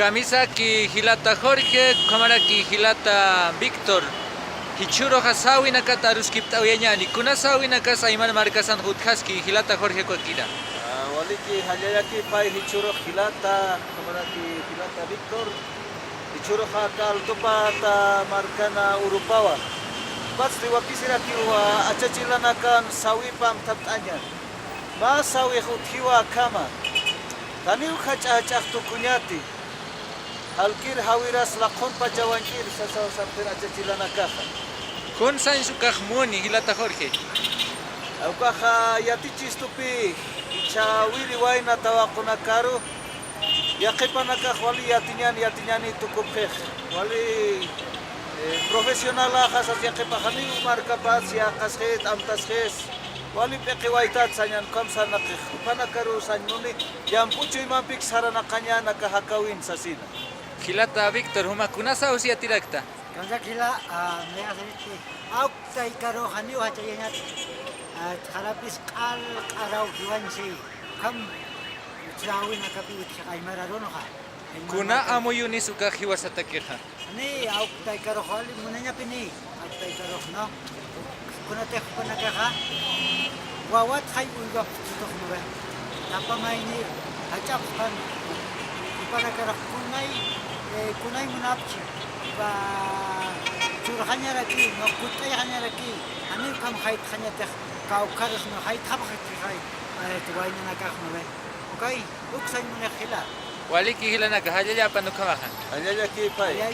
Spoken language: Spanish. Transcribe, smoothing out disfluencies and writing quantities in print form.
Camisa ki Hilata Jorge, cámara ki Hilata Víctor. Hichuro hasawi nakata ruskipta uyanyani. Kuna sawi nakasa iman markasan huthaski Hilata Jorge Kwakira. Waliki halyaki pai hichuro Hilata, cámara ki Hilata Víctor. Hichuro hakal tupata markana Urupawa. Pats diwakisira kiwa achachilanakan sawipam taptanyan. Ma sawi huthiwa kama. Taniu khachachaktu kunyati. Alkir hawiras lakon pachawankir sasaw sampir achachilana kaja. Kun san sukahmuni Hilata Jorge. Aukaja yatichis tupi ichawiri waina tawakuna karu. Yaqipanaka wali yatinyani tukupkej. Wali profesional hasas yaqipajani marca paz ya kasjet amtasjes. Wali peqiwaitat sanyan kamsa nakij. Panakaru sanyuni yampuchu imampik saranakanya nakahakawin sasina. Hilata Víctor, huma kuna sawi siya tirakta. Kaya kila may asaliti. Auk tay karo haniw hachayanyat. Harapis kal araw hiwan si kam trawi nakapit siya kay mararono ka. Kuna amo yuni suka hiwasata keha. Ani auk tay karo hali muna niya pini. Auk tay karo no. Kuna tek pa nagaka. Wawat hay ulgap tutok mo ba. Napamay ni hachap kan. Ipanakarak kunay munapchi. Ba curhanya lagi, ngakutay hanya lagi. Ano kam height hanya teh kau karos no height hab height. Tuway na nakakmale. Okay, uksan mo na kila. Wali ki Hilana kahaya ya panukamahan. Halyaki pai. Ya.